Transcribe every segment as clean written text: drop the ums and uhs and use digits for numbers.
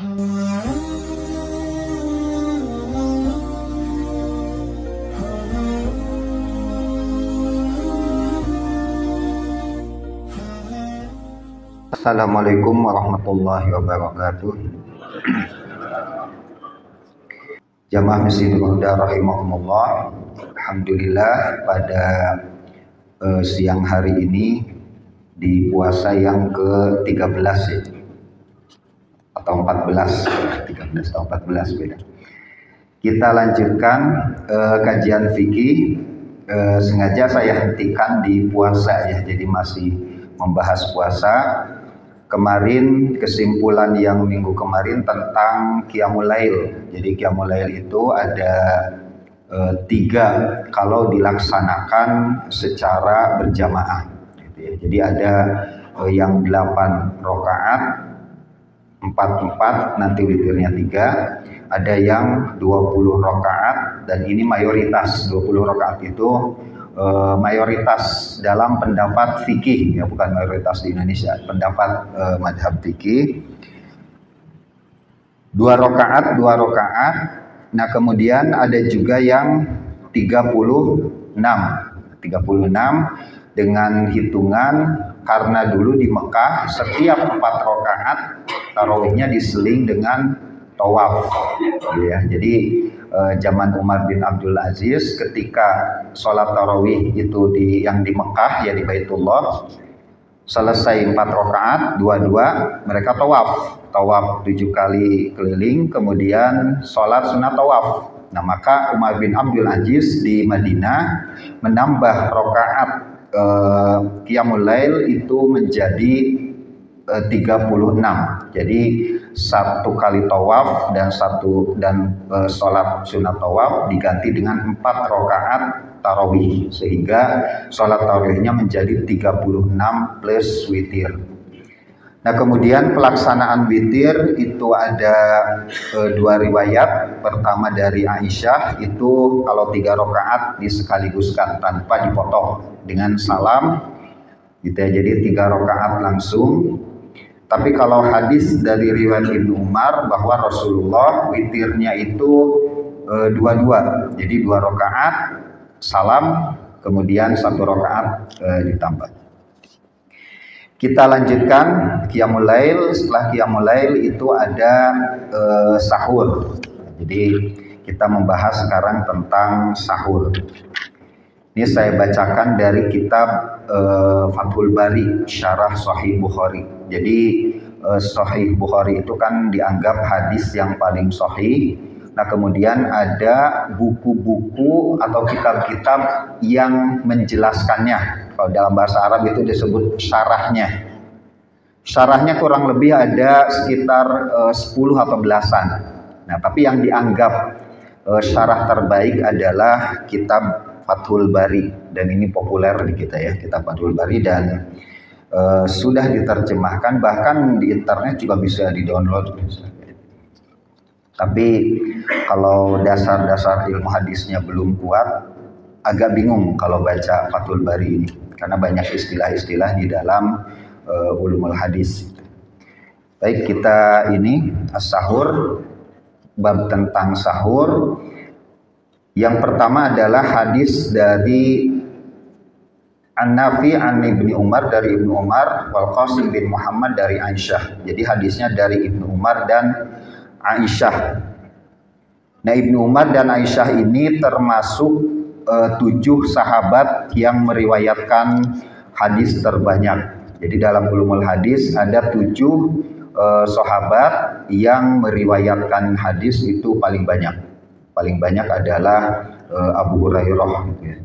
Assalamualaikum warahmatullahi wabarakatuh. Jamaah Masjidul Huda rahimahumullah. Alhamdulillah pada siang hari ini di puasa yang ke-13 ya, atau 14, 13 atau 14 beda. Kita lanjutkan kajian fikih. Sengaja saya hentikan di puasa ya, jadi masih membahas puasa. Kemarin kesimpulan yang minggu kemarin tentang Qiyamul Lail. Jadi Qiyamul Lail itu ada 3 kalau dilaksanakan secara berjamaah. Jadi ada yang 8 rakaat, 4 nanti witirnya 3. Ada yang 20 rakaat dan ini mayoritas 20 rakaat itu. Mayoritas dalam pendapat fikih ya, bukan mayoritas di Indonesia, pendapat madhab fikih 2 rakaat. Nah kemudian ada juga yang 36 dengan hitungan karena dulu di Mekah setiap 4 rakaat tarawihnya diseling dengan tawaf ya. Jadi zaman Umar bin Abdul Aziz ketika sholat tarawih itu yang di Mekah ya, di Baitullah, selesai 4 rakaat 2 mereka tawaf 7 kali keliling, kemudian sholat sunat tawaf. Nah maka Umar bin Abdul Aziz di Madinah menambah rakaat Qiyamul Lail itu menjadi 36. Jadi 1 kali tawaf dan sholat sunat tawaf diganti dengan 4 rakaat tarawih, sehingga sholat tarawihnya menjadi 36 plus witir. Nah kemudian pelaksanaan witir itu ada 2 riwayat. Pertama dari Aisyah, itu kalau 3 rakaat disekaliguskan tanpa dipotong dengan salam gitu ya, jadi 3 rakaat langsung. Tapi kalau hadis dari riwayat Ibnu Umar bahwa Rasulullah witirnya itu 2-2, jadi 2 rakaat salam kemudian 1 rakaat ditambah. Kita lanjutkan Qiyamul Lail. Setelah Qiyamul Lail itu ada sahur. Jadi kita membahas sekarang tentang sahur. Ini saya bacakan dari kitab Fathul Bari, Syarah Sahih Bukhari. Jadi Sahih Bukhari itu kan dianggap hadis yang paling sahih. Nah kemudian ada buku-buku atau kitab-kitab yang menjelaskannya. Kalau dalam bahasa Arab itu disebut syarahnya. Syarahnya kurang lebih ada sekitar 10 atau belasan. Nah tapi yang dianggap syarah terbaik adalah kitab Fathul Bari, dan ini populer di kita ya, kitab Fathul Bari, dan sudah diterjemahkan, bahkan di internet juga bisa di-download. Tapi kalau dasar-dasar ilmu hadisnya belum kuat, agak bingung kalau baca Fathul Bari ini, karena banyak istilah-istilah di dalam ulumul hadis. Baik, kita ini as-sahur, bab tentang sahur. Yang pertama adalah hadis dari An-Nafi an Ibni Umar, dari Ibnu Umar, wal Qasim bin Muhammad dari Aisyah. Jadi hadisnya dari Ibnu Umar dan Aisyah. Nah Ibnu Umar dan Aisyah ini termasuk 7 sahabat yang meriwayatkan hadis terbanyak. Jadi dalam ulumul hadis ada 7 sahabat yang meriwayatkan hadis itu paling banyak. Paling banyak adalah Abu Hurairah gitu ya.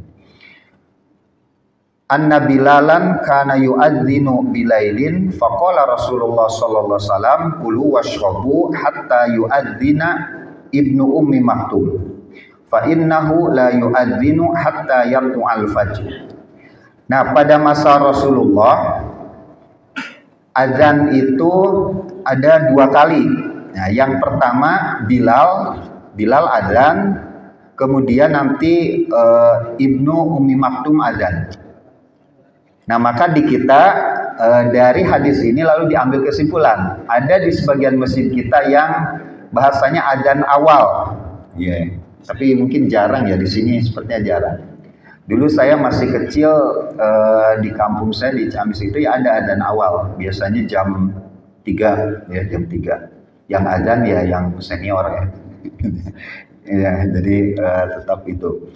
Anna Bilalan kana yu'adzinu bilailin faqala Rasulullah sallallahu alaihi wasallam kulu washrabu hatta yu'adzina Ibnu Ummi Maktum fa innahu la yu'adzinu hatta yatlu'al fajr. Nah, pada masa Rasulullah azan itu ada 2 kali. Nah, yang pertama Bilal azan, kemudian nanti Ibnu Ummi Maktum azan. Nah maka di kita dari hadis ini lalu diambil kesimpulan. Ada di sebagian masjid kita yang bahasanya adzan awal. Ya, tapi mungkin jarang ya di sini, sepertinya jarang. Dulu saya masih kecil di kampung saya di Ciamis itu ya ada adzan awal. Biasanya jam 3 ya, jam 3. Yang adzan ya yang senior ya. Ya, jadi tetap itu.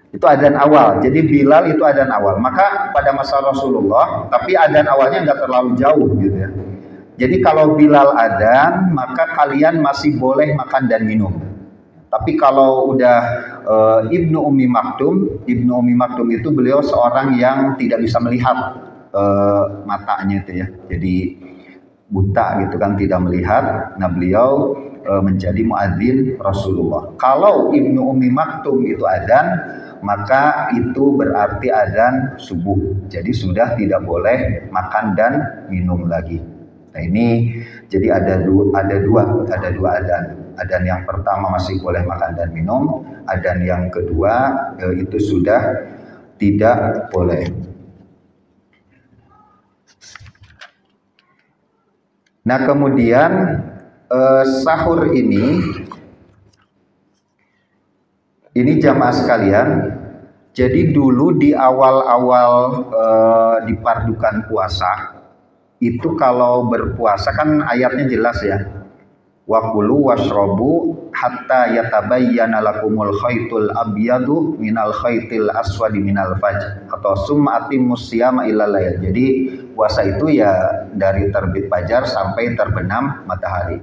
Itu adzan awal. Jadi Bilal itu adzan awal. Maka pada masa Rasulullah, tapi adzan awalnya nggak terlalu jauh gitu ya. Jadi kalau Bilal adzan, maka kalian masih boleh makan dan minum. Tapi kalau udah Ibnu Ummi Maktum itu beliau seorang yang tidak bisa melihat matanya itu ya. Jadi buta gitu kan, tidak melihat. Nah, beliau menjadi muadzin Rasulullah. Kalau Ibnu Ummi Maktum itu adzan, maka itu berarti adzan subuh. Jadi sudah tidak boleh makan dan minum lagi. Nah, ini jadi ada dua adzan. Adzan yang pertama masih boleh makan dan minum, adzan yang kedua itu sudah tidak boleh. Nah, kemudian sahur ini jamaah sekalian, jadi dulu di awal-awal dipardukan puasa, itu kalau berpuasa kan ayatnya jelas ya. Wa kulu washrabu hatta yatabayyana lakumul khaitul abyadu minal khaitil aswadi minal fajr, atau summa atimmus siyama ilal lail. Jadi puasa itu ya dari terbit fajar sampai terbenam matahari.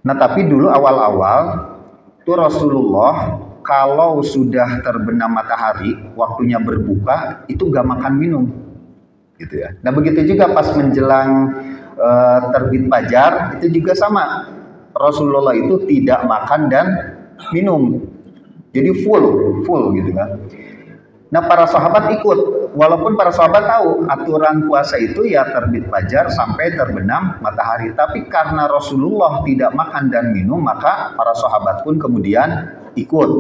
Nah, tapi dulu awal-awal itu Rasulullah kalau sudah terbenam matahari, waktunya berbuka, itu gak makan minum, gitu ya. Nah, begitu juga pas menjelang terbit fajar, itu juga sama. Rasulullah itu tidak makan dan minum, jadi full gitu kan. Nah, para sahabat ikut, walaupun para sahabat tahu aturan puasa itu ya terbit fajar sampai terbenam matahari. Tapi karena Rasulullah tidak makan dan minum, maka para sahabat pun kemudian ikut,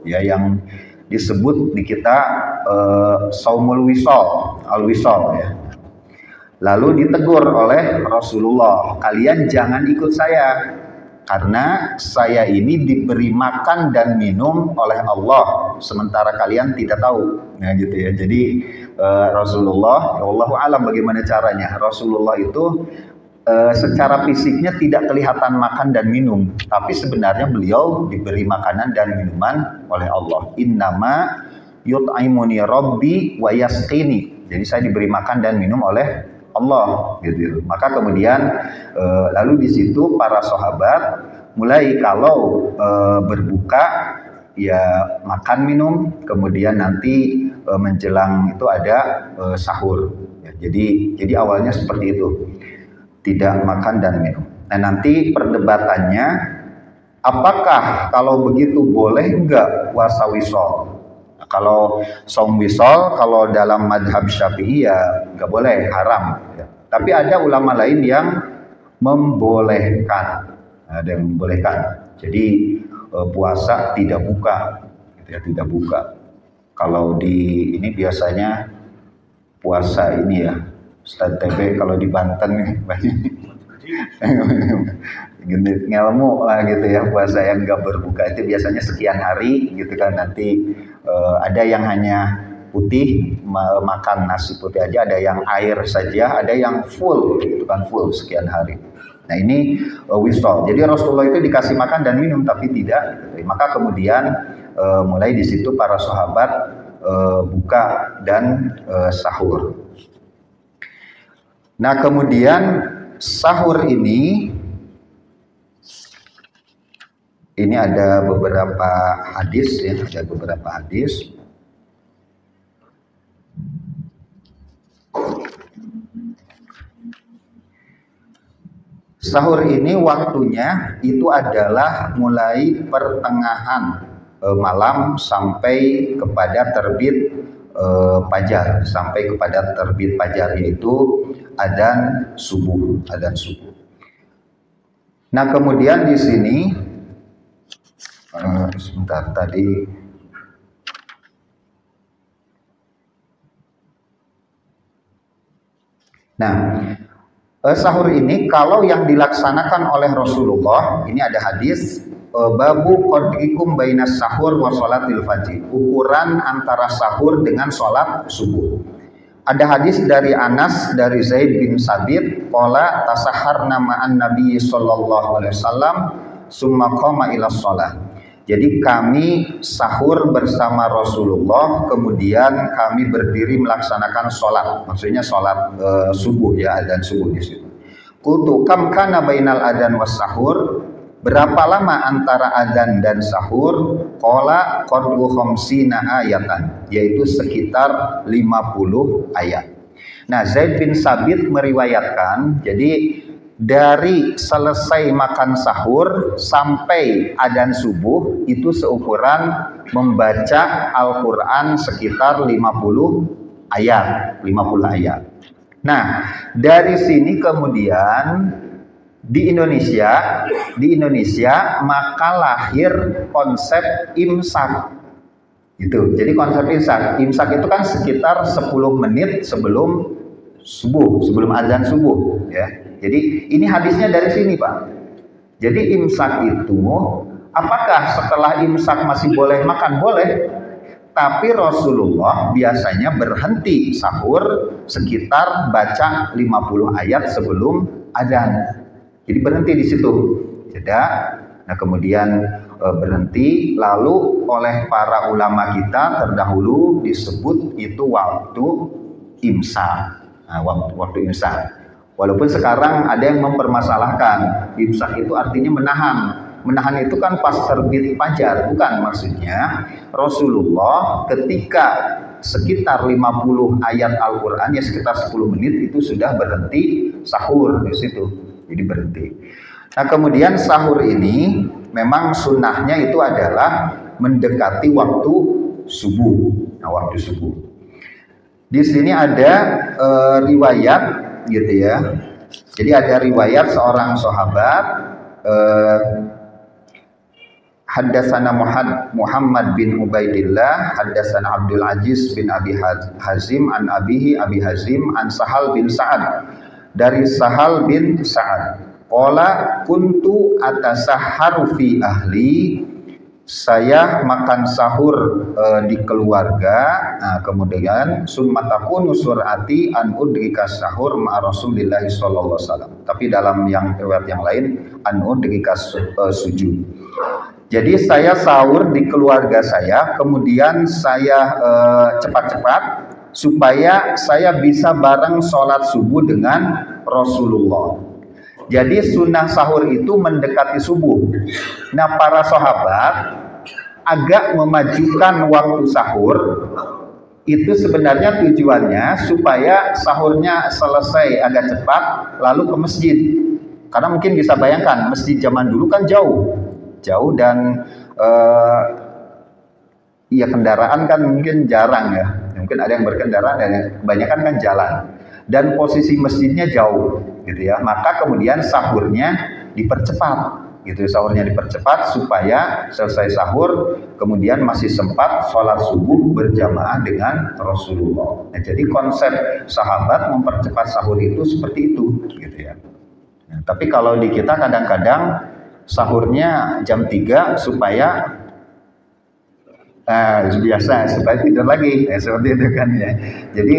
ya, yang disebut di kita saumul wisol, al-wisol ya. Lalu ditegur oleh Rasulullah, kalian jangan ikut saya, karena saya ini diberi makan dan minum oleh Allah, sementara kalian tidak tahu. Nah, gitu ya. Jadi Rasulullah, wallahu alam bagaimana caranya. Rasulullah itu secara fisiknya tidak kelihatan makan dan minum, tapi sebenarnya beliau diberi makanan dan minuman oleh Allah. Innama yut'imuni rabbi wa yasqini. Jadi saya diberi makan dan minum oleh Allah, gitu. Maka kemudian lalu di situ para sahabat mulai kalau berbuka ya makan minum, kemudian nanti menjelang itu ada sahur. Ya, jadi awalnya seperti itu, tidak makan dan minum. Nah, nanti perdebatannya apakah kalau begitu boleh enggak puasa wisol? Kalau saum wisol, kalau dalam madhab Syafi'i ya nggak boleh, haram. Ya. Tapi ada ulama lain yang membolehkan, Jadi puasa tidak buka, gitu ya, tidak buka. Kalau di ini biasanya puasa ini ya, Ustaz TB kalau di Banten nih banyak ngelmu lah gitu ya, puasa yang nggak berbuka itu biasanya sekian hari gitu kan. Nanti ada yang hanya putih, makan nasi putih aja, ada yang air saja, ada yang full gitu kan, full sekian hari. Nah, ini wisol. Jadi Rasulullah itu dikasih makan dan minum tapi tidak. Maka kemudian mulai di situ para sahabat buka dan sahur. Nah, kemudian sahur ini ada beberapa hadis ya, ada beberapa hadis. Sahur ini waktunya itu adalah mulai pertengahan malam sampai kepada terbit fajar, sampai kepada terbit fajar, yaitu adzan subuh, Nah, kemudian di sini sebentar tadi Nah, sahur ini kalau yang dilaksanakan oleh Rasulullah, ini ada hadis babu qadrikum bainas sahur wa sholatil fajr, ukuran antara sahur dengan sholat subuh. Ada hadis dari Anas dari Zaid bin Sabit qala tasaharna ma'an nabi sallallahu alaihi wasallam summa qama ila shalah. Jadi kami sahur bersama Rasulullah, kemudian kami berdiri melaksanakan sholat, maksudnya sholat subuh ya, adzan subuh di situ. Qultu kam kana bainal adzan was sahur, berapa lama antara adzan dan sahur? Qala qadru khamsina ayatan, yaitu sekitar 50 ayat. Nah, Zaid bin Sabit meriwayatkan, jadi dari selesai makan sahur sampai adzan subuh itu seukuran membaca Al-Quran sekitar 50 ayat. Nah, dari sini kemudian di Indonesia maka lahir konsep imsak. Itu. Jadi konsep imsak itu kan sekitar 10 menit sebelum subuh, sebelum adzan subuh ya. Jadi ini hadisnya dari sini, Pak. Jadi imsak itu, apakah setelah imsak masih boleh makan? Boleh. Tapi Rasulullah biasanya berhenti sahur sekitar baca 50 ayat sebelum adzan. Jadi berhenti di situ. Jeda. Nah, kemudian berhenti, lalu oleh para ulama kita terdahulu disebut itu waktu imsak. Nah, waktu imsak. Walaupun sekarang ada yang mempermasalahkan imsak itu artinya menahan. Menahan itu kan pas terbit fajar, bukan, maksudnya Rasulullah ketika sekitar 50 ayat Al-Qur'an ya sekitar 10 menit itu sudah berhenti sahur di situ. Jadi berhenti. Nah, kemudian sahur ini memang sunnahnya itu adalah mendekati waktu subuh. Nah, waktu subuh. Di sini ada riwayat gitu ya. Jadi ada riwayat seorang sahabat haddatsana Muhammad bin Ubaidillah haddatsana Abdul Aziz bin Abi Hazim an abihi Abi Hazim an Sahal bin Sa'ad, dari Sahal bin Sa'ad qala kuntu atasahharu fi ahli, saya makan sahur di keluarga. Nah, kemudian summatakunu surati an udrika sahur ma Rasulillah sallallahu alaihi wasallam. Tapi dalam yang riwayat yang lain an udrika sujud. Jadi saya sahur di keluarga saya, kemudian saya cepat-cepat supaya saya bisa bareng sholat subuh dengan Rasulullah. Jadi sunnah sahur itu mendekati subuh. Nah, para sahabat agak memajukan waktu sahur. Itu sebenarnya tujuannya supaya sahurnya selesai agak cepat lalu ke masjid. Karena mungkin bisa bayangkan masjid zaman dulu kan jauh dan ya kendaraan kan mungkin jarang ya. Mungkin ada yang berkendaraan dan kebanyakan kan jalan. Dan posisi masjidnya jauh gitu ya, maka kemudian sahurnya dipercepat gitu, sahurnya dipercepat supaya selesai sahur kemudian masih sempat sholat subuh berjamaah dengan Rasulullah. Nah, jadi konsep sahabat mempercepat sahur itu seperti itu gitu ya. Nah, tapi kalau di kita kadang-kadang sahurnya jam 3 supaya biasa supaya tidur lagi, seperti itu kan ya. Jadi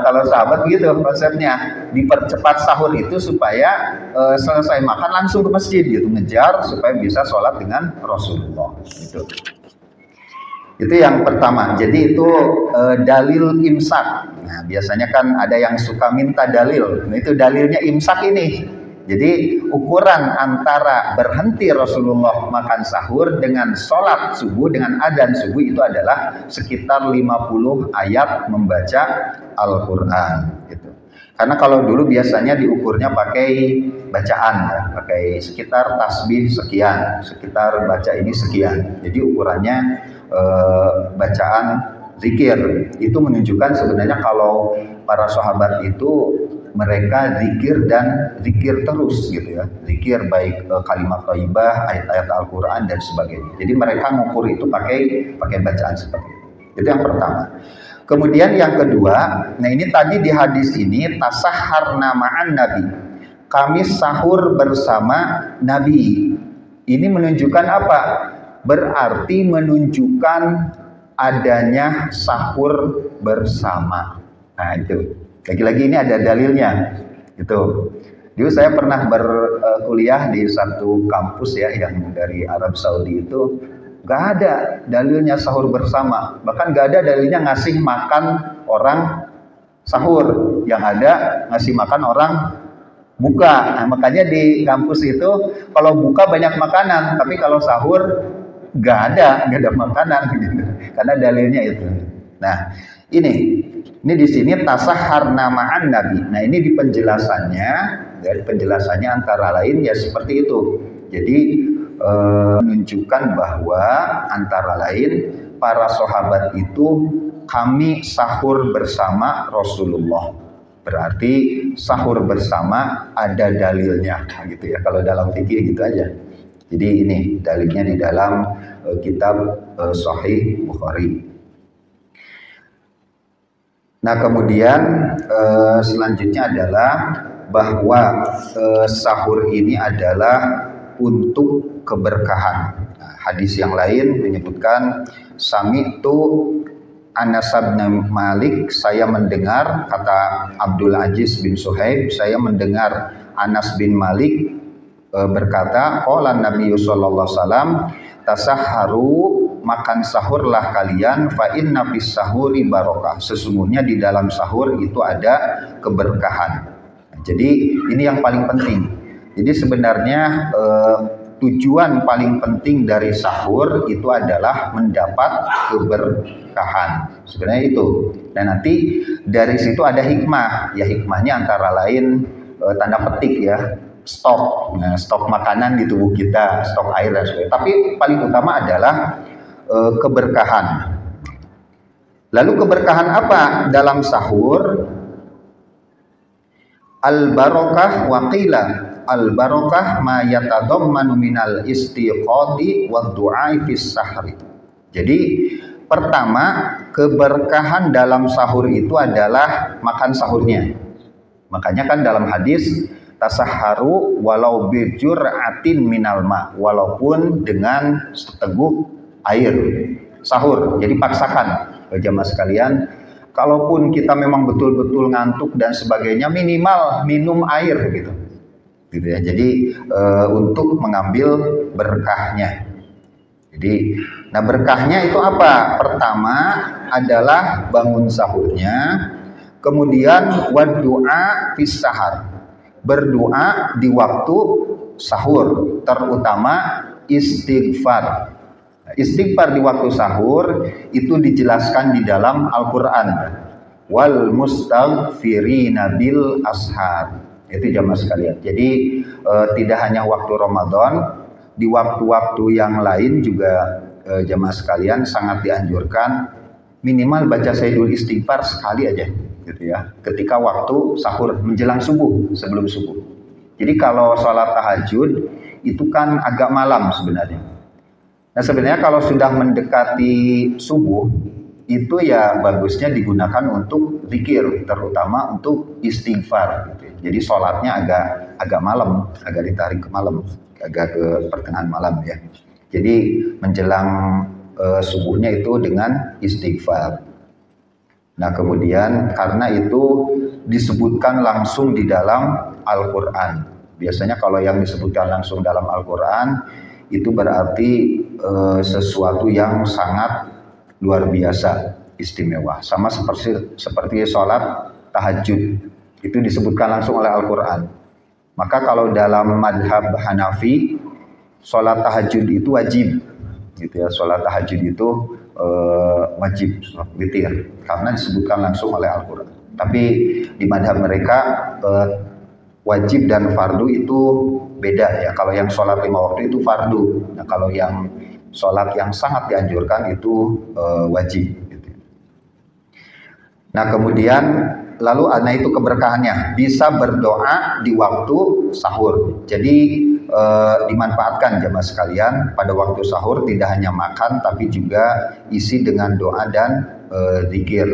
kalau sahabat gitu konsepnya, dipercepat sahur itu supaya selesai makan langsung ke masjid gitu, ngejar supaya bisa sholat dengan Rasulullah gitu. Itu yang pertama. Jadi itu dalil imsak. Nah, biasanya kan ada yang suka minta dalil. Nah, itu dalilnya imsak ini. Jadi ukuran antara berhenti Rasulullah makan sahur dengan sholat subuh, dengan adzan subuh itu adalah sekitar 50 ayat membaca Al-Quran gitu. Karena kalau dulu biasanya diukurnya pakai bacaan ya, pakai sekitar tasbih sekian, sekitar baca ini sekian. Jadi ukurannya bacaan zikir. Itu menunjukkan sebenarnya kalau para sahabat itu mereka zikir dan zikir terus gitu ya, zikir baik kalimat thayyibah, ayat-ayat Al-Quran dan sebagainya. Jadi mereka mengukur itu pakai bacaan seperti itu. Itu yang pertama. Kemudian yang kedua, nah ini tadi di hadis ini tasahharna ma'an Nabi. Kami sahur bersama Nabi. Ini menunjukkan apa? Berarti menunjukkan adanya sahur bersama. Nah itu. Lagi-lagi ini ada dalilnya. Itu. Dulu saya pernah berkuliah di satu kampus ya yang dari Arab Saudi itu. Gak ada dalilnya sahur bersama. Bahkan gak ada dalilnya ngasih makan orang sahur. Yang ada ngasih makan orang buka. Nah, makanya di kampus itu kalau buka banyak makanan. Tapi kalau sahur gak ada makanan. Gitu. Karena dalilnya itu. Nah ini di sini tasahharna ma'an Nabi. Nah ini di penjelasannya. Dari penjelasannya antara lain ya seperti itu. Jadi menunjukkan bahwa antara lain para sahabat itu kami sahur bersama Rasulullah. Berarti sahur bersama ada dalilnya gitu ya. Kalau dalam fikih gitu aja. Jadi ini dalilnya di dalam kitab Sahih Bukhari. Nah kemudian selanjutnya adalah bahwa sahur ini adalah untuk keberkahan. Nah, hadis yang lain menyebutkan sami'tu Anas bin Malik, saya mendengar, kata Abdul Aziz bin Suhaib, saya mendengar Anas bin Malik berkata, qala Nabi sallallahu alaihi wasallam, tasahharu, makan sahurlah kalian, fa inna fis sahuri barokah, sesungguhnya di dalam sahur itu ada keberkahan. Nah, jadi ini yang paling penting. Jadi sebenarnya tujuan paling penting dari sahur itu adalah mendapat keberkahan. Sebenarnya itu. Dan nanti dari situ ada hikmah. Ya hikmahnya antara lain tanda petik ya, stok. Nah, stok makanan di tubuh kita, stok air dan sebagainya. Tapi paling utama adalah keberkahan. Lalu keberkahan apa dalam sahur? Al-barokah wa qila. Al-barokah ma yatadammanu minal istiqadi wa du'ai fis sahri. Jadi pertama, keberkahan dalam sahur itu adalah makan sahurnya. Makanya kan dalam hadis tasahharu walau bijur'atin minal ma, walaupun dengan seteguk air sahur. Jadi paksakan jamaah sekalian, kalaupun kita memang betul-betul ngantuk dan sebagainya, minimal minum air gitu ya. Jadi untuk mengambil berkahnya. Jadi, nah berkahnya itu apa? Pertama adalah bangun sahurnya, kemudian wadu'a fis sahar, berdoa di waktu sahur, terutama istighfar. Istighfar di waktu sahur itu dijelaskan di dalam Al-Quran. Wal mustaghfirina bil ashar. Itu jamaah sekalian. Jadi tidak hanya waktu Ramadan, di waktu-waktu yang lain juga jamaah sekalian sangat dianjurkan minimal baca sayyidul istighfar sekali aja gitu ya. Ketika waktu sahur menjelang subuh, sebelum subuh. Jadi kalau sholat tahajud itu kan agak malam sebenarnya. Nah sebenarnya kalau sudah mendekati subuh itu ya bagusnya digunakan untuk zikir, terutama untuk istighfar gitu. Jadi sholatnya agak malam, agak ditarik ke malam, agak ke pertengahan malam ya. Jadi menjelang subuhnya itu dengan istighfar. Nah kemudian karena itu disebutkan langsung di dalam Al-Quran. Biasanya kalau yang disebutkan langsung dalam Al-Quran itu berarti sesuatu yang sangat luar biasa, istimewa. Sama seperti sholat tahajud, itu disebutkan langsung oleh Al-Quran. Maka kalau dalam madhab Hanafi, sholat tahajud itu wajib, gitu ya. Sholat tahajud itu wajib, witir, karena disebutkan langsung oleh Al-Quran. Tapi di madhab mereka wajib dan fardu itu beda ya. Kalau yang sholat 5 waktu itu fardu. Nah kalau yang sholat yang sangat dianjurkan itu wajib. Gitu. Nah kemudian lalu itu keberkahannya, bisa berdoa di waktu sahur. Jadi dimanfaatkan jamaah sekalian pada waktu sahur tidak hanya makan tapi juga isi dengan doa dan zikir.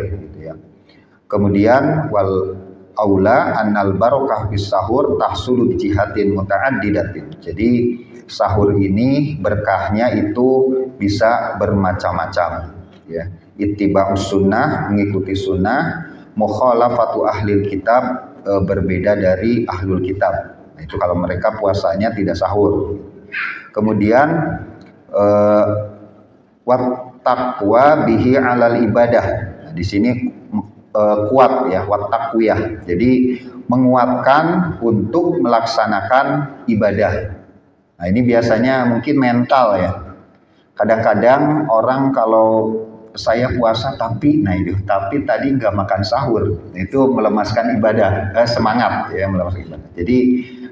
Kemudian wal aula annal barokah bis sahur tahsulu bi jihatin muta'addidatin. Jadi sahur ini berkahnya itu bisa bermacam-macam ya. Ittiba'us sunnah, mengikuti sunnah, mukhalafatu ahlil kitab, berbeda dari ahlul kitab. Nah, itu kalau mereka puasanya tidak sahur. Kemudian wat taqwa bihi alal ibadah. Nah, di sini kuat ya, wat taqwiyah. Jadi menguatkan untuk melaksanakan ibadah. Nah, ini biasanya mungkin mental ya. Kadang-kadang orang kalau saya puasa tapi tadi nggak makan sahur, itu melemaskan ibadah, semangat ya, melemaskan ibadah. Jadi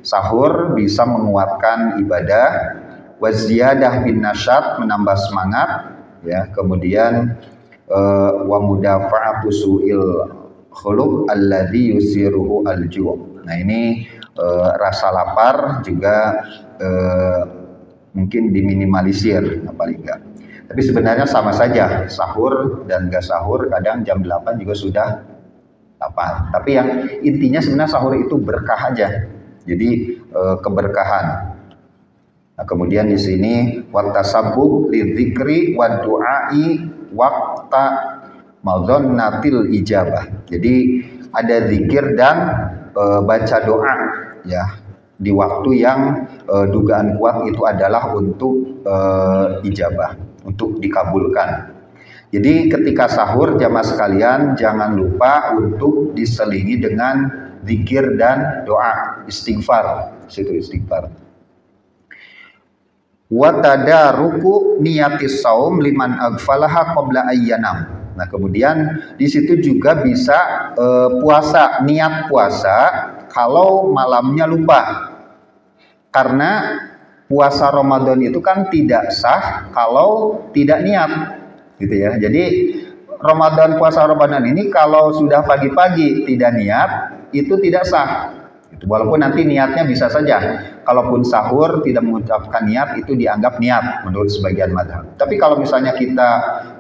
sahur bisa menguatkan ibadah, waziyadah bin nasyat, menambah semangat ya. Kemudian wa mudafa'atu su'il khuluq alladhi yusiruhu al-ju'. Nah, ini rasa lapar juga mungkin diminimalisir paling enggak. Tapi sebenarnya sama saja, sahur dan gak sahur kadang jam 8 juga sudah lapar. Tapi yang intinya sebenarnya sahur itu berkah aja. Jadi keberkahan. Nah, kemudian di sini wattasabbub lidzikri wa du'ai waqta madzannatil ijabah. Jadi ada zikir dan baca doa ya di waktu yang dugaan kuat itu adalah untuk ijabah, untuk dikabulkan. Jadi ketika sahur jamaah sekalian jangan lupa untuk diselingi dengan zikir dan doa, istighfar. Situ istighfar. Wa tadaruku niyatis saum liman aghfalaha qabla ayyanam. Nah, kemudian di situ juga bisa puasa, niat puasa kalau malamnya lupa. Karena puasa Ramadan itu kan tidak sah kalau tidak niat, gitu ya. Jadi puasa Ramadan ini kalau sudah pagi-pagi tidak niat itu tidak sah. Itu walaupun nanti niatnya bisa saja. Kalaupun sahur tidak mengucapkan niat itu dianggap niat menurut sebagian mazhab. Tapi kalau misalnya kita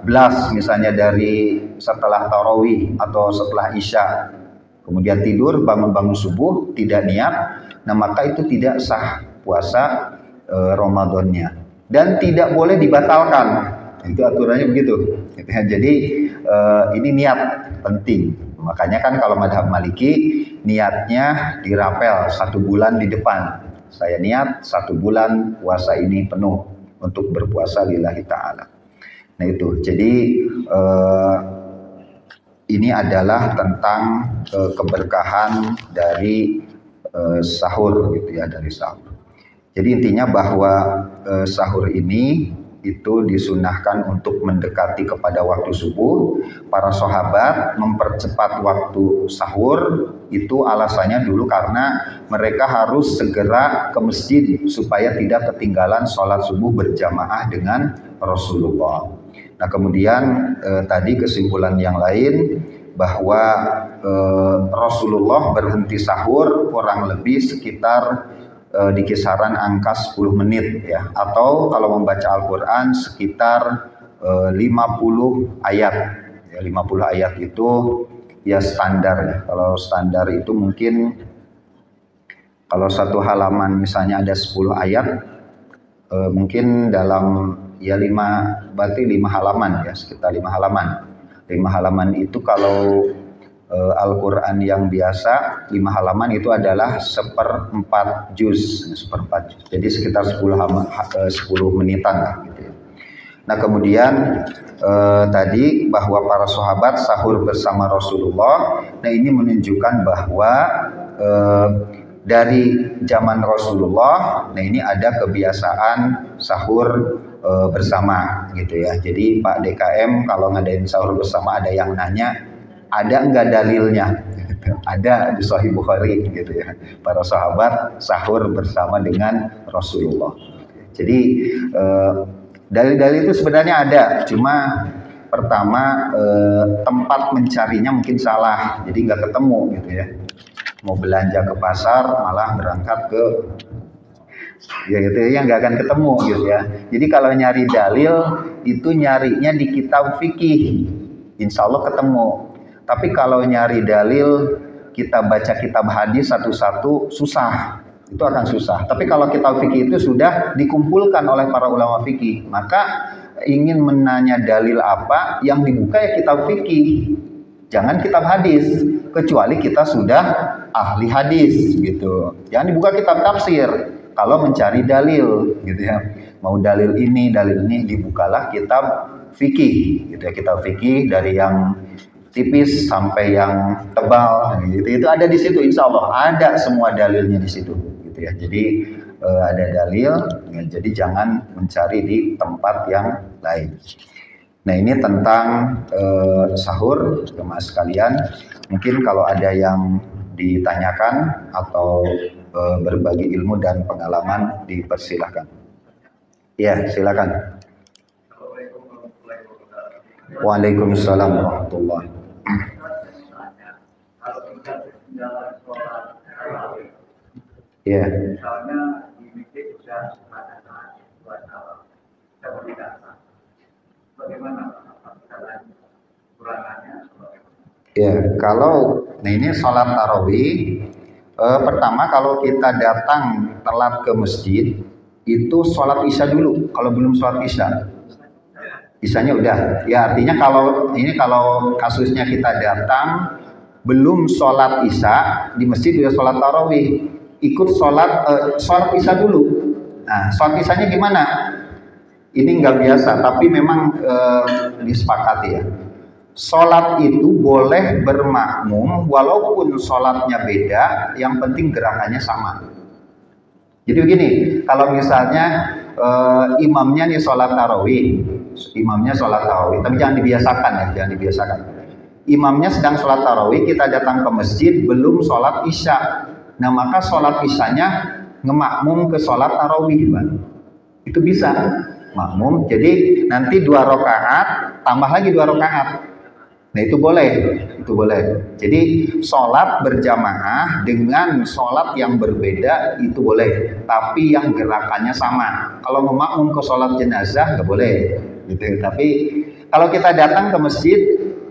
blast misalnya dari setelah tarawih atau setelah isya, kemudian tidur bangun-bangun subuh tidak niat, nah maka itu tidak sah puasa Ramadannya dan tidak boleh dibatalkan. Itu aturannya begitu. Jadi ini niat penting. Makanya kan kalau madhab Maliki niatnya dirapel 1 bulan di depan. Saya niat 1 bulan puasa ini penuh untuk berpuasa lillahi ta'ala. Nah itu. Jadi ini adalah tentang keberkahan dari sahur gitu ya, dari sahur. Jadi intinya bahwa sahur ini itu disunahkan untuk mendekati kepada waktu subuh. Para sahabat mempercepat waktu sahur itu alasannya dulu karena mereka harus segera ke masjid supaya tidak ketinggalan sholat subuh berjamaah dengan Rasulullah. Nah, kemudian tadi kesimpulan yang lain bahwa Rasulullah berhenti sahur kurang lebih sekitar di kisaran angka 10 menit ya, atau kalau membaca Al-Quran sekitar 50 ayat ya, 50 ayat itu ya standar ya. Kalau standar itu mungkin kalau 1 halaman misalnya ada 10 ayat mungkin dalam ya 5 halaman ya, sekitar 5 halaman. 5 halaman itu kalau Al-Quran yang biasa 5 halaman itu adalah 1/4 juz. Jadi sekitar 10 menitan lah, gitu ya. Nah, kemudian tadi bahwa para sahabat sahur bersama Rasulullah. Nah, ini menunjukkan bahwa dari zaman Rasulullah, nah ini ada kebiasaan sahur bersama gitu ya. Jadi Pak DKM kalau ngadain sahur bersama ada yang nanya, ada enggak dalilnya? Ada di Sahih Bukhari gitu ya. Para sahabat sahur bersama dengan Rasulullah. Jadi dalil-dalil itu sebenarnya ada, cuma pertama tempat mencarinya mungkin salah, jadi nggak ketemu gitu ya. Mau belanja ke pasar malah berangkat ke ya gitu ya, nggak akan ketemu gitu ya. Jadi kalau nyari dalil itu nyarinya di kitab fikih, insya Allah ketemu. Tapi kalau nyari dalil, kita baca kitab hadis satu-satu susah. Itu akan susah. Tapi kalau kitab fikih itu sudah dikumpulkan oleh para ulama fikih, maka ingin menanya dalil apa yang dibuka ya kitab fikih. Jangan kitab hadis, kecuali kita sudah ahli hadis gitu. Jangan dibuka kitab tafsir kalau mencari dalil gitu ya. Mau dalil ini dibukalah kitab fikih gitu ya. Kitab fikih dari yang tipis sampai yang tebal gitu. Itu ada di situ, insya Allah ada semua dalilnya di situ gitu ya. Jadi ada dalil ya, jadi jangan mencari di tempat yang lain. Nah, ini tentang sahur, jemaah sekalian. Mungkin kalau ada yang ditanyakan atau berbagi ilmu dan pengalaman, dipersilahkan. Ya, silakan. Waalaikumsalam warahmatullahi wabarakatuh. Ya. Ya, kalau ini sholat tarawih, pertama kalau kita datang telat ke masjid, itu sholat isya dulu. Kalau belum sholat isya, isyanya udah. Ya artinya kalau kasusnya kita datang belum sholat isya di masjid udah sholat tarawih, ikut sholat isya dulu. Nah, sholat isyanya gimana? Ini nggak biasa, tapi memang disepakati ya. Sholat itu boleh bermakmum walaupun sholatnya beda, yang penting gerakannya sama. Jadi begini, kalau misalnya imamnya nih sholat tarawih, tapi jangan dibiasakan ya, jangan dibiasakan. Imamnya sedang sholat tarawih, kita datang ke masjid belum sholat isya. Nah maka sholat isyanya ngemakmum ke sholat tarawih, Bang. Itu bisa makmum. Jadi nanti 2 rakaat tambah lagi 2 rakaat. Nah itu boleh. Jadi sholat berjamaah dengan sholat yang berbeda itu boleh. Tapi yang gerakannya sama. Kalau memakmum ke sholat jenazah nggak boleh. Gitu. Tapi kalau kita datang ke masjid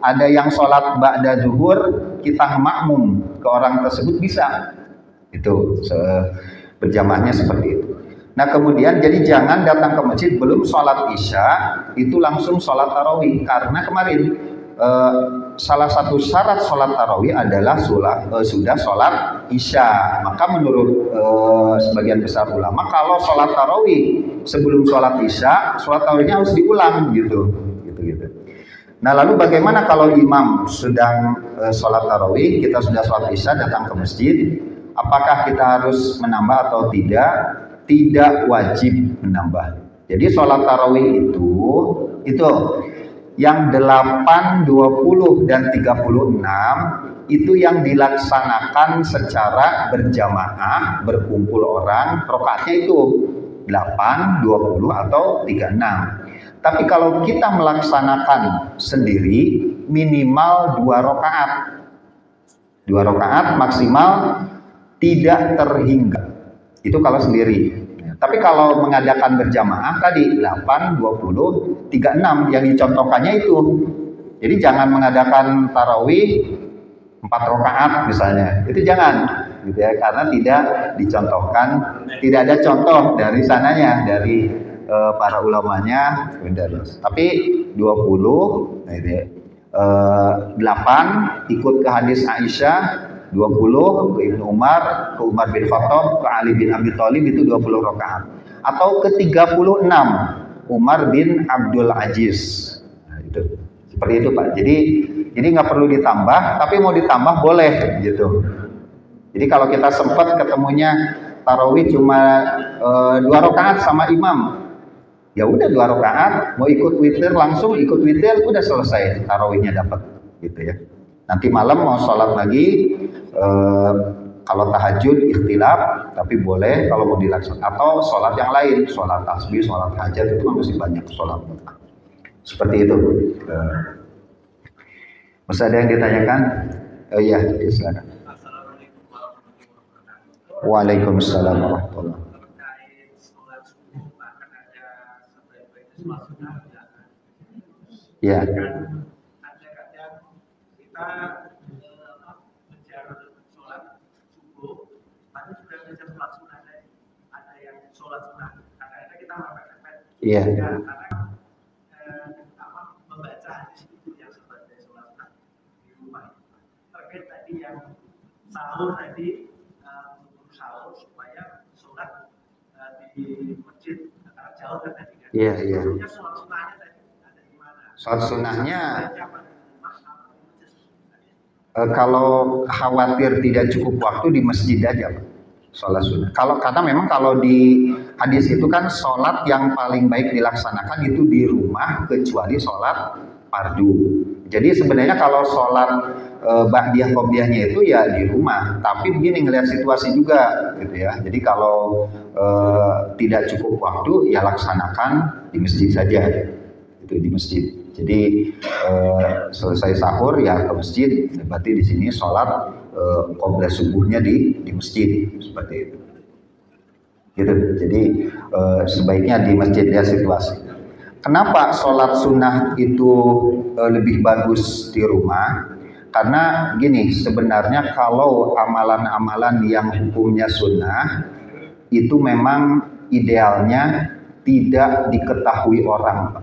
ada yang sholat ba'da zuhur, kita makmum ke orang tersebut bisa. Itu berjamaahnya seperti itu. Nah kemudian jadi jangan datang ke masjid belum sholat isya itu langsung sholat tarawih, karena kemarin salah satu syarat sholat tarawih adalah sudah sholat isya. Maka menurut sebagian besar ulama kalau sholat tarawih sebelum sholat isya, sholat tarawihnya harus diulang gitu. Nah lalu bagaimana kalau imam sedang sholat tarawih, kita sudah sholat isya datang ke masjid, apakah kita harus menambah atau tidak? Tidak wajib menambah. Jadi sholat tarawih itu yang 8, 20 dan 36 itu yang dilaksanakan secara berjamaah, berkumpul orang, rakaatnya itu 8, 20 atau 36. Tapi kalau kita melaksanakan sendiri minimal 2 rakaat. 2 rakaat maksimal, tidak terhingga. Itu kalau sendiri. Tapi kalau mengadakan berjamaah tadi 8, 20, 36 yang dicontohkannya itu. Jadi jangan mengadakan tarawih 4 rakaat misalnya. Itu jangan gitu ya, karena tidak dicontohkan, tidak ada contoh dari sananya, dari para ulamanya. Tapi 20 nah itu 8 ikut ke hadis Aisyah, 20 ke Ibnu Umar, ke Umar bin Khattab, ke Ali bin Abi Thalib itu 20 rakaat. Atau ke 36 Umar bin Abdul Aziz. Nah, itu. Seperti itu Pak. Jadi nggak perlu ditambah, tapi mau ditambah boleh gitu. Jadi kalau kita sempat ketemunya tarawih cuma 2 rakaat sama imam, ya udah 2 rakaat, mau ikut witir langsung ikut witir, udah selesai tarawihnya dapat gitu ya. Nanti malam mau sholat lagi, kalau tahajud ikhtilaf, tapi boleh kalau mau dilaksanakan, atau sholat yang lain, sholat tasbih, sholat hajat itu masih banyak sholat. Seperti itu. Masih ada yang ditanyakan? Iya, silakan. Waalaikumsalam warahmatullahi wabarakatuh. Ya. kita ngejar sholat subuh, tapi juga ngejar sholat sunnah. Ada yang sholat sunnah, kadang-kadang kita mepet-mepet. Iya. Karena membaca hadis itu yang sebagai sholat sunnah di rumah. Terkait tadi yang sahur tadi, sahur supaya sholat di masjid karena jauh kan tadi kan. Iya, iya. Sholat sunnahnya tadi ada di mana? Sholat sunnahnya kalau khawatir tidak cukup waktu di masjid aja, Pak. Sholat sunnah. Karena memang kalau di hadis itu kan sholat yang paling baik dilaksanakan itu di rumah kecuali sholat fardu. Jadi sebenarnya kalau sholat ba'diyah qobliyahnya itu ya di rumah. Tapi begini ngelihat situasi juga gitu ya. Jadi kalau tidak cukup waktu ya laksanakan di masjid saja. Itu di masjid. Jadi selesai sahur ya ke masjid. Berarti di sini sholat qobliyah subuhnya di masjid seperti itu. Gitu. Jadi sebaiknya di masjid ya situasi. Kenapa sholat sunnah itu lebih bagus di rumah? Karena gini, sebenarnya kalau amalan-amalan yang hukumnya sunnah itu memang idealnya tidak diketahui orang.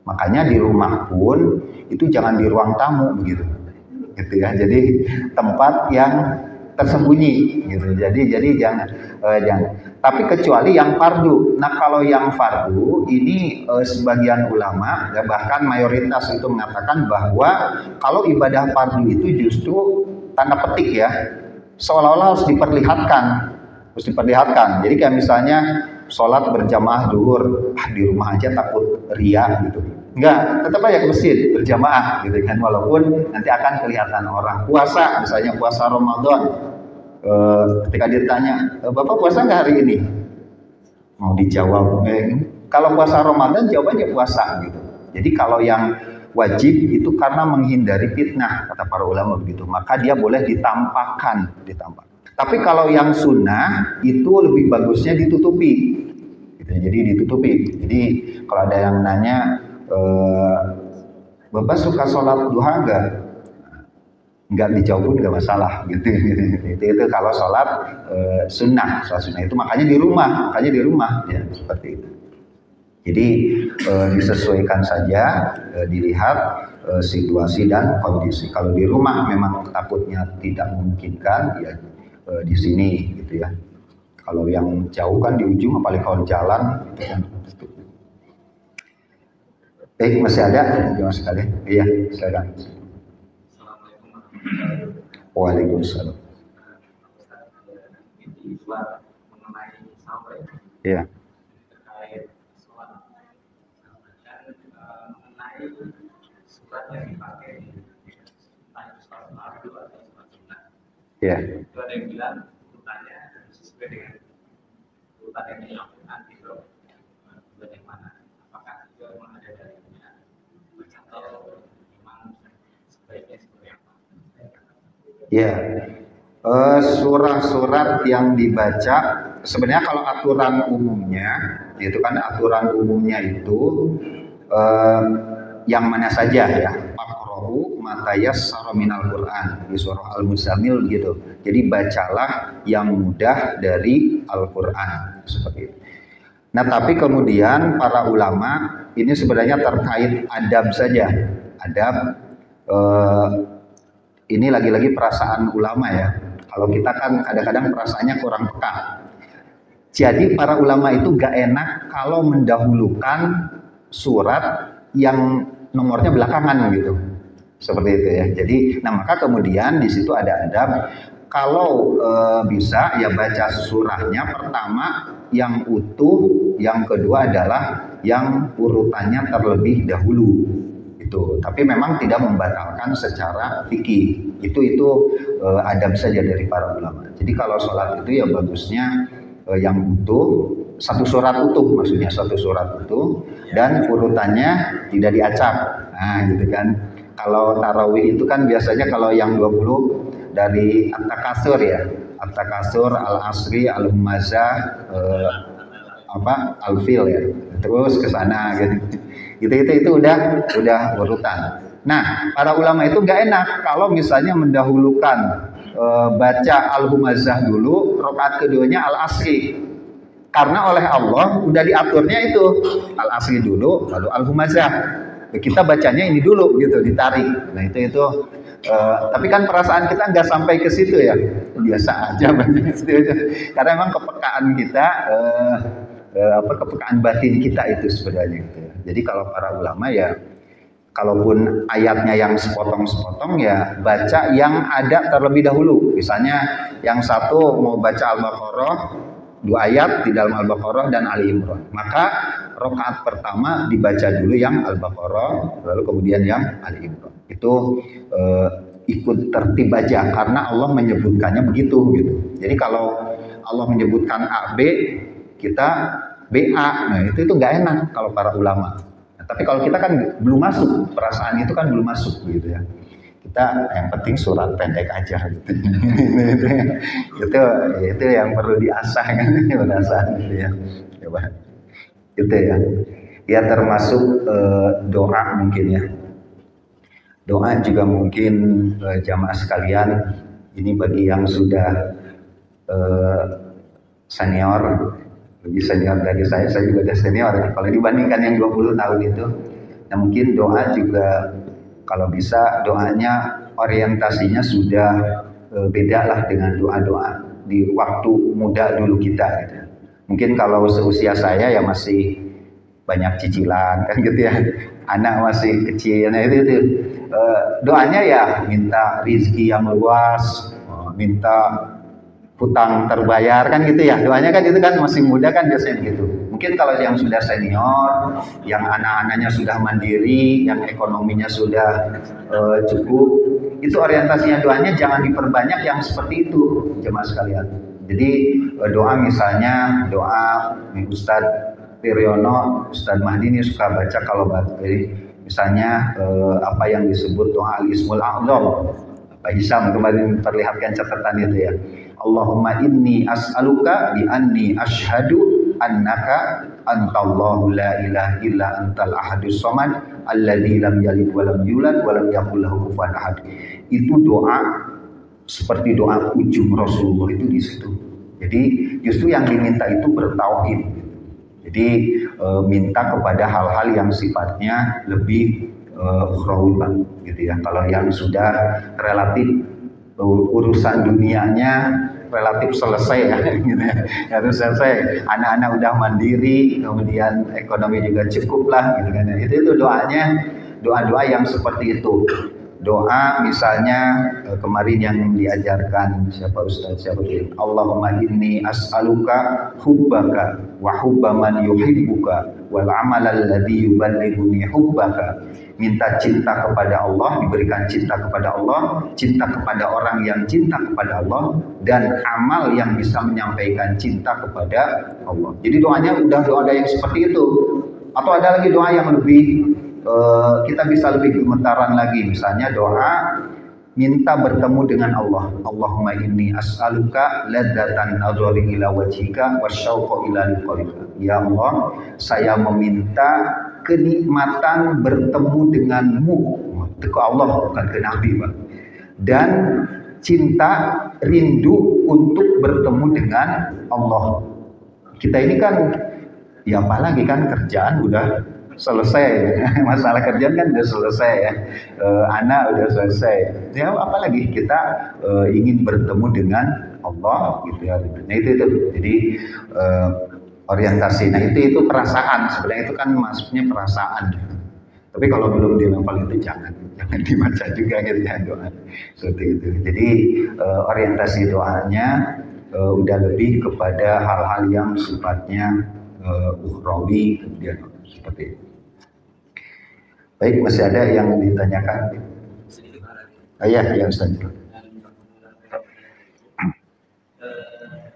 Makanya di rumah pun itu jangan di ruang tamu begitu. Gitu ya. Jadi tempat yang tersembunyi gitu. Jadi jangan. Tapi kecuali yang fardu. Nah kalau yang fardu ini sebagian ulama bahkan mayoritas itu mengatakan bahwa kalau ibadah fardu itu justru tanda petik ya, seolah-olah harus diperlihatkan. Jadi kayak misalnya sholat berjamaah zuhur di rumah aja takut ria gitu. Enggak, tetap aja ke masjid berjamaah gitu kan, walaupun nanti akan kelihatan orang. Puasa misalnya puasa Ramadan, ketika ditanya, Bapak puasa nggak hari ini? Mau dijawab, kalau puasa Ramadan jawabannya puasa gitu. Jadi kalau yang wajib itu karena menghindari fitnah kata para ulama begitu, maka dia boleh ditampakkan. Tapi kalau yang sunnah itu lebih bagusnya ditutupi. Gitu. Jadi ditutupi. Jadi kalau ada yang nanya, Bapak suka sholat duha enggak? Enggak dijawab pun enggak masalah gitu. Itu kalau sholat sunnah itu makanya di rumah ya seperti itu. Jadi disesuaikan saja, dilihat situasi dan kondisi. Kalau di rumah memang takutnya tidak memungkinkan ya di sini gitu ya. Kalau yang jauh kan di ujung apalagi kalau jalan gitu kan. Masih ada? Jangan sekali. Iya, silakan. Waalaikumsalam. Iya. Terkait sholat dan mengenai surat yang dipakai, entah itu sholat fardu atau sholat sunnah. Iya. Itu ada yang bilang urutannya sesuai dengan urutan yang dilakukan itu bagaimana? Apakah itu memang ada dalilnya atau memang sebaiknya seperti apa? Ya, surah-surat yang dibaca sebenarnya kalau aturan umumnya itu kan aturan umumnya itu yang mana saja ya, Faqra'u ma tayassara minal Qur'an di surah Al-Muzammil gitu. Jadi bacalah yang mudah dari Al-Qur'an seperti itu. Nah, tapi kemudian para ulama ini sebenarnya terkait adab saja. Adab ini lagi-lagi perasaan ulama ya. Kalau kita kan kadang-kadang perasaannya kurang peka. Jadi para ulama itu gak enak kalau mendahulukan surat yang nomornya belakangan gitu. Seperti itu ya. Jadi, nah maka kemudian di situ ada adab. Kalau bisa ya baca surahnya pertama yang utuh, yang kedua adalah yang urutannya terlebih dahulu. Itu. Tapi memang tidak membatalkan secara fikih. Itu adab saja dari para ulama. Jadi kalau sholat itu ya bagusnya yang utuh, satu surat utuh maksudnya satu surat utuh dan urutannya tidak diacak. Nah, gitu kan. Kalau tarawih itu kan biasanya kalau yang 20 dari At-Takatsur ya. At-Takatsur, Al-Asri, Al-Humazah, Al-Fil ya. Terus ke sana gitu. Itu udah urutan. Nah, para ulama itu nggak enak kalau misalnya mendahulukan baca al-humazah dulu, rakaat keduanya al-asri. Karena oleh Allah udah diaturnya itu al-asri dulu, lalu al-humazah. Kita bacanya ini dulu gitu, ditarik. Nah itu tapi kan perasaan kita nggak sampai ke situ ya, biasa aja karena memang kepekaan kita kepekaan batin kita itu sebenarnya gitu ya. Jadi kalau para ulama ya, kalaupun ayatnya yang sepotong-sepotong ya baca yang ada terlebih dahulu. Misalnya yang satu mau baca Al-Baqarah 2 ayat di dalam Al-Baqarah dan Ali Imran, maka rakaat pertama dibaca dulu yang Al-Baqarah, lalu kemudian yang Ali Imran. Itu ikut tertib aja karena Allah menyebutkannya begitu gitu. Jadi kalau Allah menyebutkan A B, kita BA, nah itu nggak enak kalau para ulama. Nah, tapi kalau kita kan belum masuk, perasaan itu kan belum masuk gitu ya. Kita yang penting surat pendek aja gitu. itu yang perlu diasah kan, perasaan gitu ya. Coba. Gitu ya. Ya termasuk doa mungkin ya. Doa juga mungkin jamaah sekalian, ini bagi yang sudah senior, lebih senior dari saya juga udah senior ya. Kalau dibandingkan yang 20 tahun itu, nah mungkin doa juga kalau bisa doanya orientasinya sudah beda lah dengan doa-doa di waktu muda dulu kita gitu. Mungkin kalau seusia saya ya masih banyak cicilan kan gitu ya, anak masih kecil, nah itu doanya ya minta rizki yang luas, minta hutang terbayar kan gitu ya, doanya kan itu kan masih muda kan biasanya gitu. Mungkin kalau yang sudah senior, yang anak-anaknya sudah mandiri, yang ekonominya sudah cukup, itu orientasinya doanya jangan diperbanyak yang seperti itu jemaah sekalian. Jadi doa misalnya doa Ustadz Piryono, Ustadz Mahdi ini suka baca kalau jadi misalnya apa yang disebut doa al-ismul a'zam. Pak Hisam kemarin memperlihatkan catatan itu ya. Allahumma inni as'aluka bi anni asyhadu annaka antallahu la ilaha illa antal ahadus samad alladzi lam yalid wa lam yulad wa lam yakul lahu kufuwan ahad. Itu doa seperti doa ujung Rasulullah itu di situ. Jadi justru yang diminta itu bertauhid. Jadi minta kepada hal-hal yang sifatnya lebih ukhrawi gitu ya. Kalau yang sudah relatif urusan dunianya relatif selesai ya, gitu ya. Harus selesai. Anak-anak udah mandiri, kemudian ekonomi juga cukup lah, gitu kan. Itu doanya, doa-doa yang seperti itu. Doa misalnya kemarin yang diajarkan siapa itu, Allahumma inni as'aluka hubbaka wa hubba man yuhibbuka wal amal alladhi yuballighuni hubbaka. Minta cinta kepada Allah, diberikan cinta kepada Allah, cinta kepada orang yang cinta kepada Allah, dan amal yang bisa menyampaikan cinta kepada Allah. Jadi doanya udah doa yang seperti itu. Atau ada lagi doa yang lebih kita bisa lebih gemetaran lagi, misalnya doa minta bertemu dengan Allah. Allahumma inni as'aluka ladzatan nadhari ila wajhika wasyauqa ila liqa'ika. Ya Allah, saya meminta kenikmatan bertemu denganmu. Itu ke Allah, bukan ke Nabi, Pak. Dan cinta rindu untuk bertemu dengan Allah. Kita ini kan ya apalagi kan kerjaan udah selesai, masalah kerjaan kan udah selesai ya, anak udah selesai, ya apalagi kita ingin bertemu dengan Allah gitu ya. Nah itu jadi orientasi. Nah itu perasaan, sebenarnya itu kan maksudnya perasaan. Tapi kalau belum di level itu jangan dibaca juga gitu ya doa seperti itu. Jadi orientasi doanya udah lebih kepada hal-hal yang sifatnya ukhrawi kemudian seperti itu. Baik, masih ada yang ditanyakan? Ya Ustaz.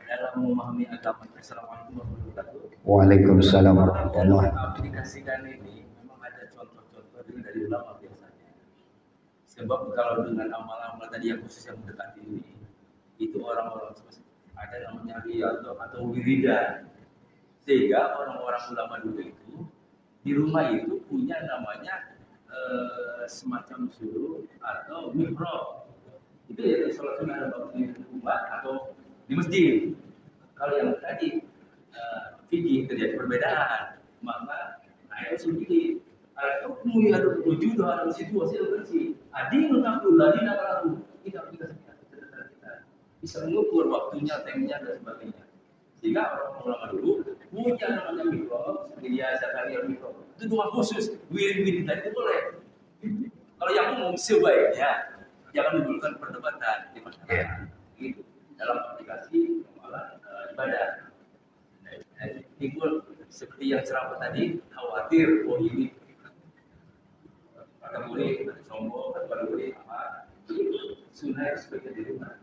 Dalam memahami agama, Assalamualaikum warahmatullahi wabarakatuh. Waalaikumsalam warahmatullahi wabarakatuh. Aplikasikan ini memang ada contoh-contoh dari ulama biasanya. Sebab kalau dengan amal-amal tadi yang khusus yang mendekati ini, itu orang-orang ada namanya riyadhah atau wiridan. Sehingga orang-orang ulama dulu itu di rumah itu punya namanya semacam suruh atau mihrab. Itu ya sholat sunnah ada di rumah atau di masjid. Kalau yang tadi fikih terjadi perbedaan, maka ayat sendiri atau kemudian ada wujud dalam situasi bersih. Adi menakul lagi nak lalu kita bisa mengukur waktunya, timenya dan sebagainya. Sehingga orang-orang dulu punya namanya mihrab, dia Zakaria mihrab. Itu doa khusus, wirid-wirid tadi itu boleh. Kalau yang umum sebaiknya jangan menimbulkan perdebatan di masyarakat. Gitu. Dalam aplikasi amalan ibadah. Timbul seperti yang ceramah tadi, khawatir ini pada murid, sombong, pada murid apa itu sunnah sebagai di rumah.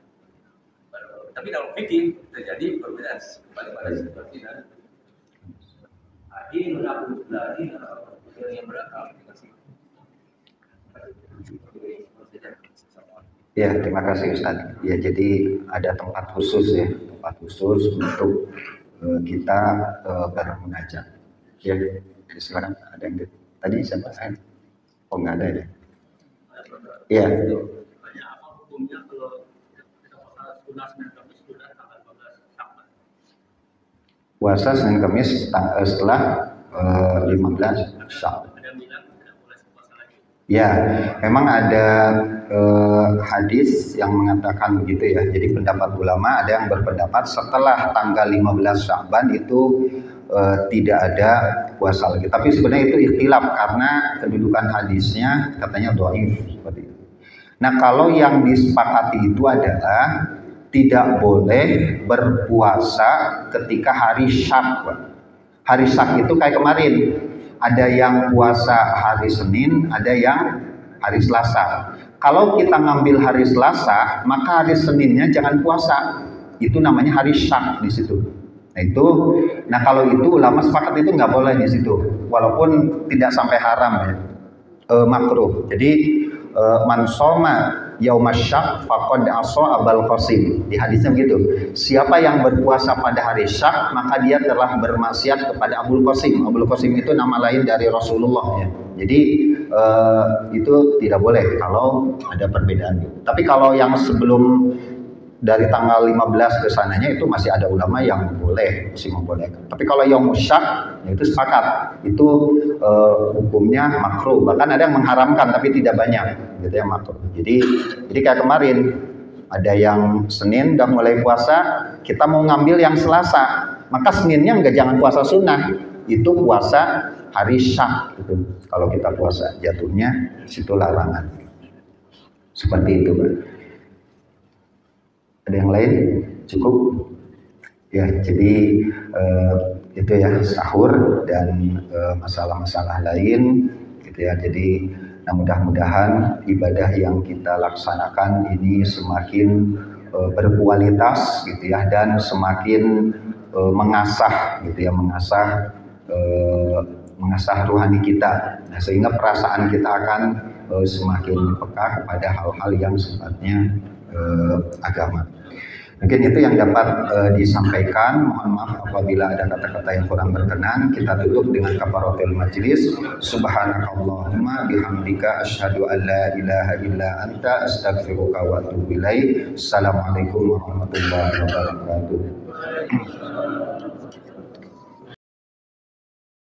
Tapi dalam fikih terjadi perbedaan pada situasi dan ini mengaku dari yang berapa aplikasi. Ya, terima kasih Ustadz. Ya, jadi ada tempat khusus ya, tempat khusus untuk kita bermunajat. Ya, silakan. Ada yang tadi siapa? Oh, nggak ada ya. Ya. Apa hukumnya kalau kita puasa Senin Kamis sudah tanggal 12 Syawal? Puasa Senin Kamis setelah 15 Syawal. Ya, memang ada hadis yang mengatakan begitu ya. Jadi pendapat ulama ada yang berpendapat setelah tanggal 15 Sya'ban itu tidak ada puasa lagi. Tapi sebenarnya itu ikhtilaf karena kedudukan hadisnya katanya dhaif seperti itu. Nah, kalau yang disepakati itu adalah tidak boleh berpuasa ketika hari Syak. Hari Syak itu kayak kemarin. Ada yang puasa hari Senin, ada yang hari Selasa. Kalau kita ngambil hari Selasa, maka hari Seninnya jangan puasa. Itu namanya hari Syak di situ. Nah kalau itu ulama sepakat itu nggak boleh di situ, walaupun tidak sampai haram ya, makruh. Jadi man shoma yaumasyak faqad asa Abul Qasim. Di hadisnya begitu. Siapa yang berpuasa pada hari Syak, maka dia telah bermaksiat kepada Abul Qasim. Abul Qasim itu nama lain dari Rasulullah ya. Jadi itu tidak boleh kalau ada perbedaan gitu. Tapi kalau yang sebelum dari tanggal 15 ke sananya itu masih ada ulama yang boleh, masih membolehkan. Tapi kalau yang musyak ya itu sepakat, itu hukumnya makruh. Bahkan ada yang mengharamkan tapi tidak banyak, gitu ya makruh. Jadi kayak kemarin ada yang Senin udah mulai puasa, kita mau ngambil yang Selasa, maka Seninnya jangan puasa sunnah, itu puasa hari Syak gitu. Kalau kita puasa jatuhnya situ larangan. Seperti itu, Pak. Ada yang lain? Cukup? Ya, jadi itu ya sahur dan masalah-masalah lain gitu ya. Jadi mudah-mudahan ibadah yang kita laksanakan ini semakin berkualitas gitu ya, dan semakin mengasah gitu ya, mengasah rohani kita. Nah, sehingga perasaan kita akan semakin peka kepada hal-hal yang sifatnya agama. Mungkin itu yang dapat disampaikan. Mohon maaf apabila ada kata-kata yang kurang berkenan. Kita tutup dengan kafaratul majlis. Subhanakallahumma bihamdika asyhadu an la ilaha illa anta astaghfiruka wa atubu ilaik. Assalamualaikum warahmatullahi wabarakatuh.